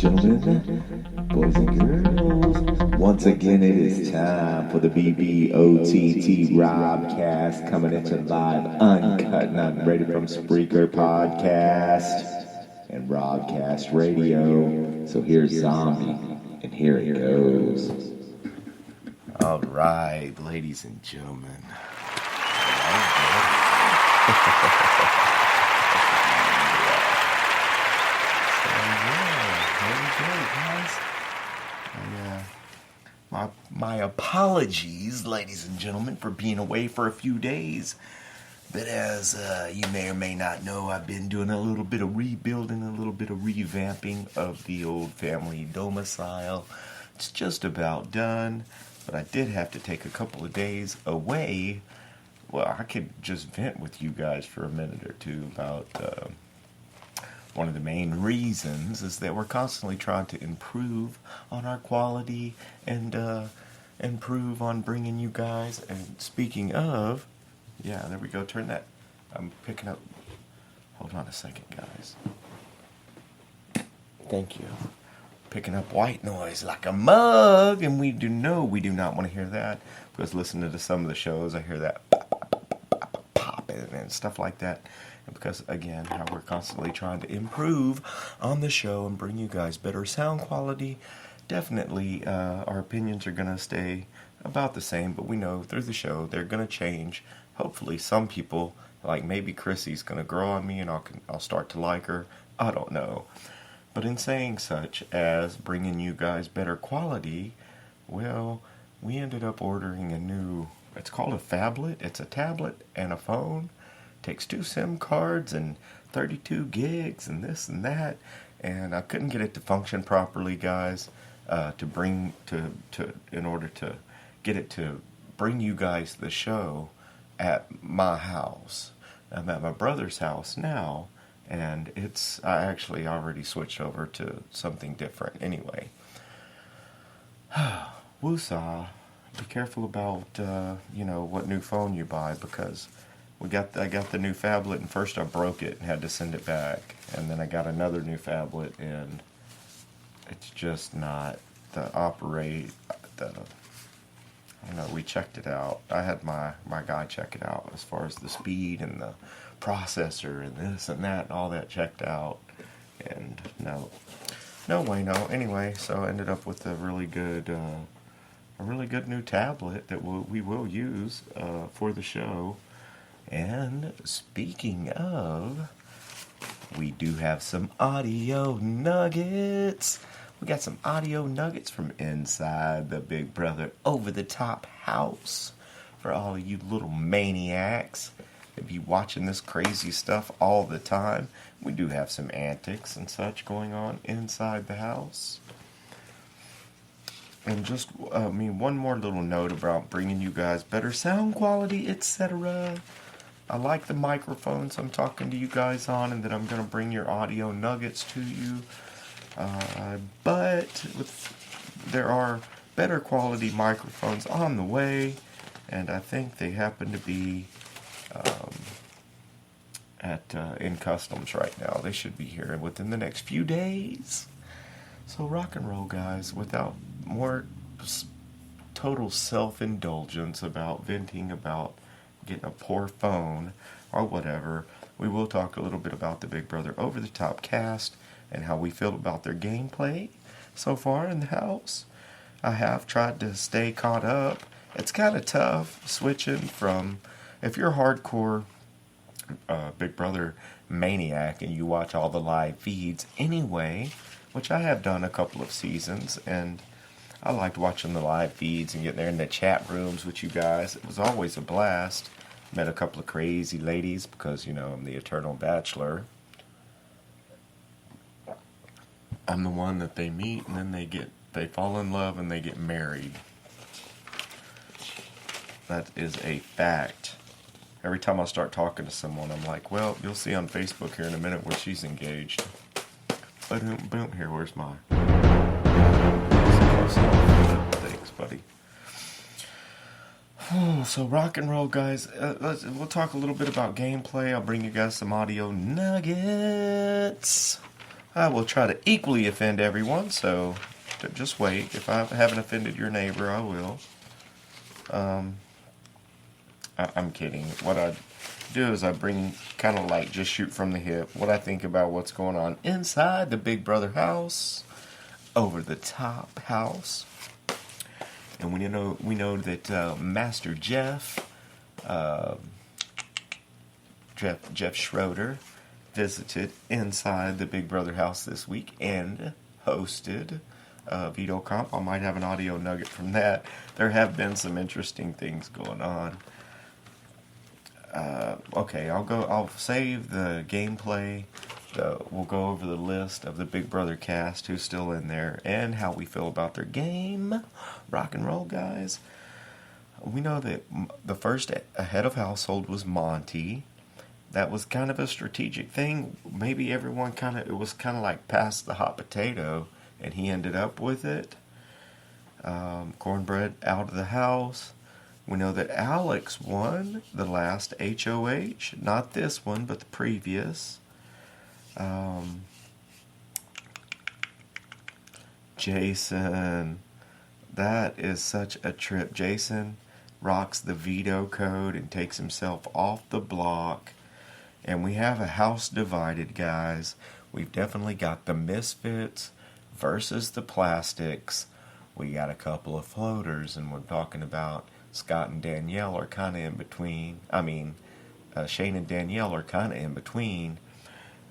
and gentlemen, boys and girls, once again it is time for the BBOTT Robcast coming into live, uncut, and unrated from Spreaker Podcast and Robcast Radio. So here's Zombie, and here it goes. All right, ladies and gentlemen. My apologies, ladies and gentlemen, for being away for a few days. But as you may or may not know, I've been doing a little bit of rebuilding, a little bit of revamping of the old family domicile. It's just about done, but I did have to take a couple of days away. Well, I could just vent with you guys for a minute or two about one of the main reasons is that we're constantly trying to improve on our quality and improve on bringing you guys. And speaking of, yeah, there we go. Turn that. I'm picking up. Hold on a second, guys. Thank you. Picking up white noise like a mug, and we do not want to hear that, because listening to some of the shows, I hear that popping and stuff like that. And because, again, how we're constantly trying to improve on the show and bring you guys better sound quality, definitely our opinions are going to stay about the same, but we know through the show they're going to change. Hopefully some people, like maybe Chrissy's going to grow on me and I'll start to like her. I don't know. But in saying such as bringing you guys better quality, well, we ended up ordering a new, it's called a phablet. It's a tablet and a phone. Takes 2 SIM cards and 32 gigs and this and that. And I couldn't get it to function properly, guys, in order to get it to bring you guys the show at my house. I'm at my brother's house now, and I actually already switched over to something different anyway. Woosah, be careful about, what new phone you buy, because I got the new phablet, and first I broke it and had to send it back, and then I got another new phablet, and it's just not we checked it out. I had my guy check it out as far as the speed and the processor and this and that and all that checked out, and no. Anyway, so I ended up with a really good new tablet that we will use for the show. And speaking of, we do have some audio nuggets. We got some audio nuggets from inside the Big Brother over-the-top house for all of you little maniacs that be watching this crazy stuff all the time. We do have some antics and such going on inside the house. And just, one more little note about bringing you guys better sound quality, etc. I like the microphones I'm talking to you guys on, and that I'm going to bring your audio nuggets to you. But there are better quality microphones on the way, and I think they happen to be in customs right now. They should be here within the next few days. So rock and roll, guys, without more total self-indulgence about venting about getting a poor phone or whatever. We will talk a little bit about the Big Brother Over the Top cast and how we feel about their gameplay so far in the house. I have tried to stay caught up. It's kind of tough switching from, if you're a hardcore Big Brother maniac and you watch all the live feeds anyway, which I have done a couple of seasons, and I liked watching the live feeds and getting there in the chat rooms with you guys. It was always a blast. Met a couple of crazy ladies because, I'm the eternal bachelor. I'm the one that they meet, and then they fall in love and they get married. That is a fact. Every time I start talking to someone, I'm like, well, you'll see on Facebook here in a minute where she's engaged. Boom, here, where's mine? Thanks, buddy. So rock and roll, guys. We'll talk a little bit about gameplay. I'll bring you guys some audio nuggets. I will try to equally offend everyone, so just wait. If I haven't offended your neighbor, I will. I'm kidding. What I do is I bring kind of like just shoot from the hip what I think about what's going on inside the Big Brother house, over the top house. And we know that Master Jeff Schroeder visited inside the Big Brother house this week and hosted Veto Comp. I might have an audio nugget from that. There have been some interesting things going on. Okay, I'll save the gameplay. We'll go over the list of the Big Brother cast, who's still in there, and how we feel about their game. Rock and roll, guys. We know that the first head of household was Monte. That was kind of a strategic thing. Maybe everyone it was kind of like past the hot potato, and he ended up with it. Cornbread out of the house. We know that Alex won the last HOH. Not this one, but the previous. Jason. That is such a trip. Jason rocks the veto code and takes himself off the block. And we have a house divided, guys. We've definitely got the Misfits versus the Plastics. We got a couple of floaters, and we're talking about Scott and Danielle are kind of in between. Shane and Danielle are kind of in between.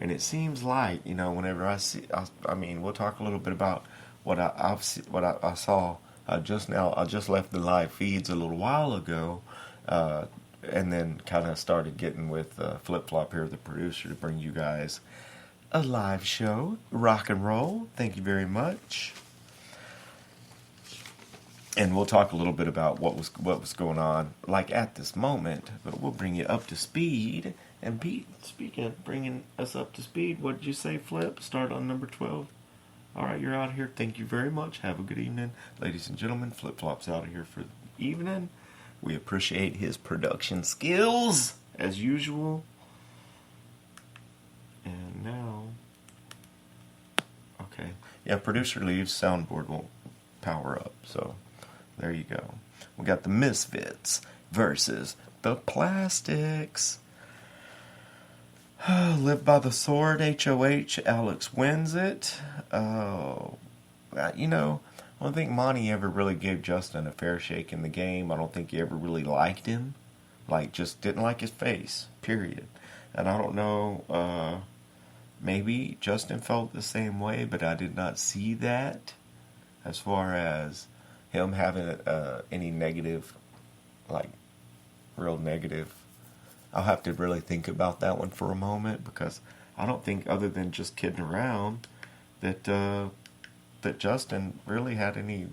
And it seems like, whenever I see, we'll talk a little bit about what I saw just now. I just left the live feeds a little while ago, and then kind of started getting with Flip Flop here, the producer, to bring you guys a live show, rock and roll. Thank you very much. And we'll talk a little bit about what was going on, like at this moment. But we'll bring you up to speed. And Pete, speaking of bringing us up to speed, what did you say, Flip? Start on number 12. All right, you're out of here. Thank you very much. Have a good evening, ladies and gentlemen. Flip Flop's out of here for the evening. We appreciate his production skills as usual. And now, okay, yeah, producer leaves, soundboard won't power up, so. There you go. We got the Misfits versus the Plastics. Live by the sword, HOH. Alex wins it. I don't think Monte ever really gave Justin a fair shake in the game. I don't think he ever really liked him. Just didn't like his face, period. And I don't know, maybe Justin felt the same way, but I did not see that as far as him having any negative, real negative. I'll have to really think about that one for a moment, because I don't think, other than just kidding around, that Justin really had any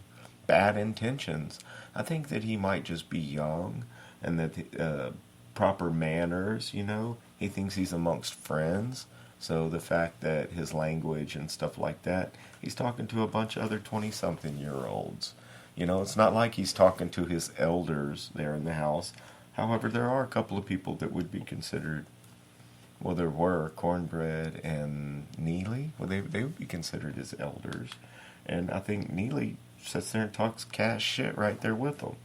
bad intentions. I think that he might just be young, and that proper manners, he thinks he's amongst friends. So the fact that his language and stuff like that, he's talking to a bunch of other 20-something-year-olds. It's not like he's talking to his elders there in the house. However, there are a couple of people that would be considered, well, there were Cornbread and Neely. Well, they would be considered his elders. And I think Neely sits there and talks cash shit right there with them.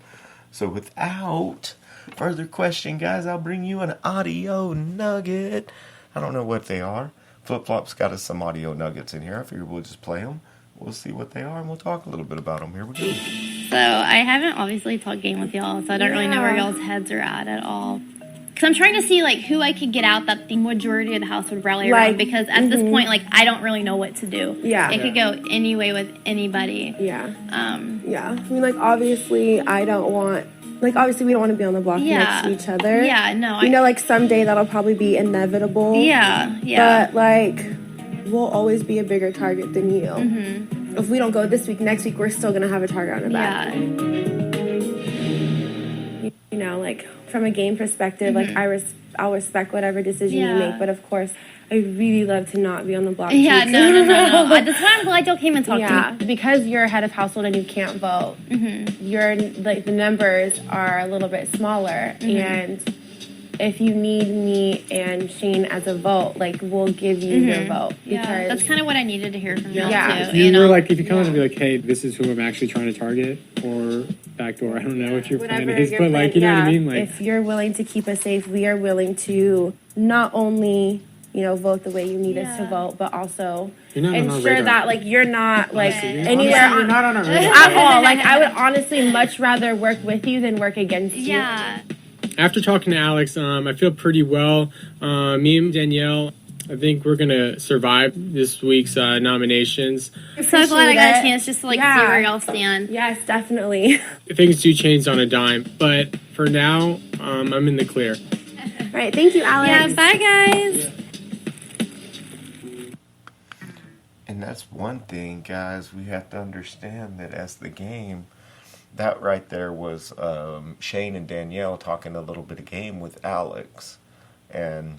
So without further question, guys, I'll bring you an audio nugget. I don't know what they are. Flip Flop's got us some audio nuggets in here. I figure we'll just play them. We'll see what they are, and we'll talk a little bit about them. Here we go. So, I haven't obviously talked game with y'all, so I don't really know where y'all's heads are at all. Because I'm trying to see, who I could get out that the majority of the house would rally around. Because at this point, I don't really know what to do. Yeah. It could go any way with anybody. Yeah. Yeah. Obviously, I don't want... obviously, we don't want to be on the block next to each other. Yeah, no. Someday that'll probably be inevitable. Yeah. But, we'll always be a bigger target than you. Mm-hmm. If we don't go this week, next week we're still going to have a target on our back. Yeah. From a game perspective, I'll respect whatever decision you make, but of course, I really love to not be on the block. Yeah, no. That's why I'm glad y'all came and talked to me. Because you're head of household and you can't vote, you're, the numbers are a little bit smaller, and if you need me and Shane as a vote, like, we'll give you your vote. Yeah, that's kind of what I needed to hear from y'all, Yeah. too. You were like, if you come in and be like, hey, this is who I'm actually trying to target, or backdoor, I don't know what your plan is, but like, you know what I mean? Like, if you're willing to keep us safe, we are willing to not only, you know, vote the way you need us to vote, but also ensure that, like, you're not, like, anywhere you're not on our radar at all. Like, I would honestly much rather work with you than work against you. Yeah. After talking to Alex, I feel pretty well. Me and Danielle, I think we're going to survive this week's nominations. I'm so glad I got a chance just to, like, see where y'all stand. Yes, definitely. Things do change on a dime, but for now, I'm in the clear. All right, thank you, Alex. Yeah, bye, guys. And that's one thing, guys, we have to understand that as the game, that right there was Shane and Danielle talking a little bit of game with Alex. And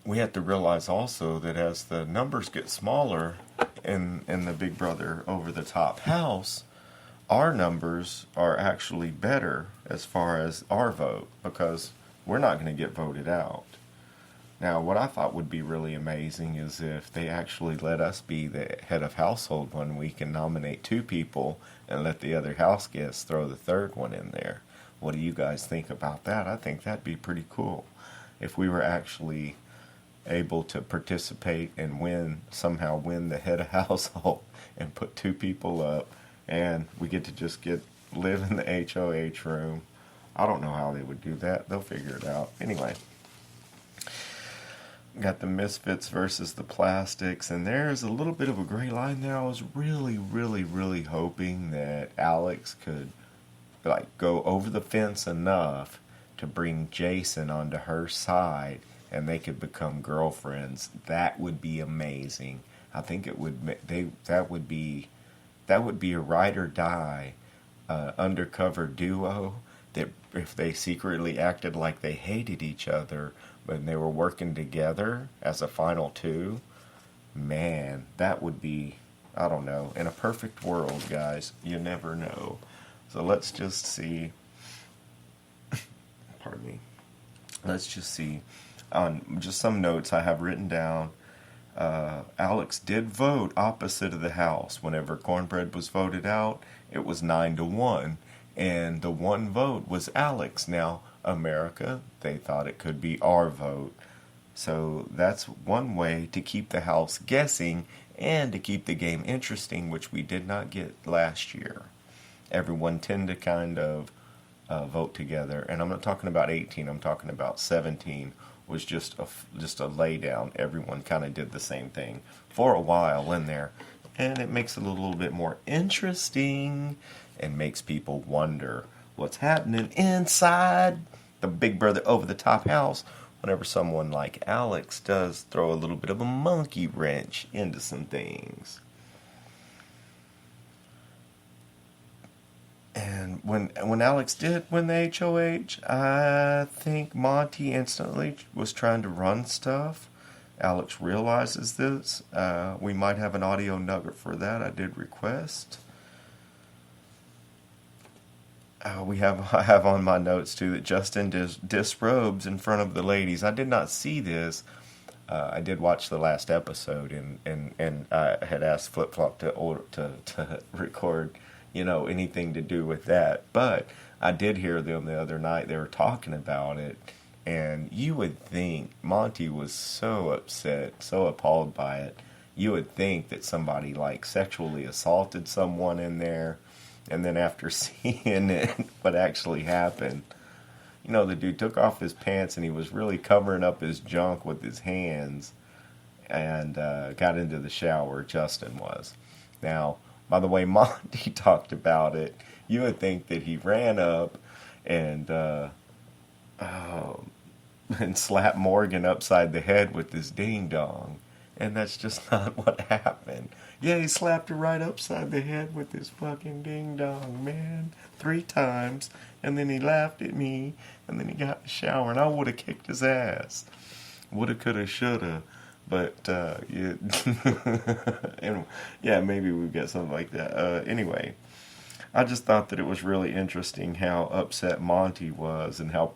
we have to realize also that as the numbers get smaller in the Big Brother over-the-top house, our numbers are actually better as far as our vote, because we're not going to get voted out. Now, what I thought would be really amazing is if they actually let us be the head of household one week and nominate 2 people and let the other house guests throw the third one in there. What do you guys think about that? I think that'd be pretty cool if we were actually able to participate and somehow win the head of household and put 2 people up, and we get to just live in the HOH room. I don't know how they would do that. They'll figure it out. Anyway. Got the Misfits versus the Plastics, and there's a little bit of a gray line there. I was really, really, really hoping that Alex could, like, go over the fence enough to bring Jason onto her side, and they could become girlfriends. That would be amazing. I think it would. That would be a ride or die undercover duo. That if they secretly acted like they hated each other, when they were working together as a final 2, man, that would be, I don't know, in a perfect world, guys. You never know. So let's just see. Pardon me. Let's just see. On just some notes I have written down. Alex did vote opposite of the house. Whenever Cornbread was voted out, it was 9-1. And the one vote was Alex. Now, America, they thought it could be our vote. So that's one way to keep the house guessing and to keep the game interesting, which we did not get last year. Everyone tend to kind of vote together. And I'm not talking about 18, I'm talking about 17 was just a lay down. Everyone kind of did the same thing for a while in there. And it makes it a little bit more interesting and makes people wonder what's happening inside the Big Brother over-the-top house whenever someone like Alex does throw a little bit of a monkey wrench into some things. And when Alex did win the HOH, I think Monte instantly was trying to run stuff. Alex realizes this. We might have an audio nugget for that. I did request. I have on my notes too that Justin disrobes in front of the ladies. I did not see this. I did watch the last episode, and I had asked Flip Flop to record, anything to do with that. But I did hear them the other night. They were talking about it, and you would think Monte was so upset, so appalled by it. You would think that somebody like sexually assaulted someone in there. And then after seeing it, what actually happened, the dude took off his pants and he was really covering up his junk with his hands and got into the shower. Justin was. Now, by the way Monte talked about it, you would think that he ran up and slapped Morgan upside the head with his ding-dong. And that's just not what happened. Yeah, he slapped her right upside the head with his fucking ding-dong, man. 3 times. And then he laughed at me. And then he got in the shower. And I would have kicked his ass. Woulda, coulda, shoulda. But, yeah. And, yeah, maybe we've got something like that. Anyway, I just thought that it was really interesting how upset Monte was and how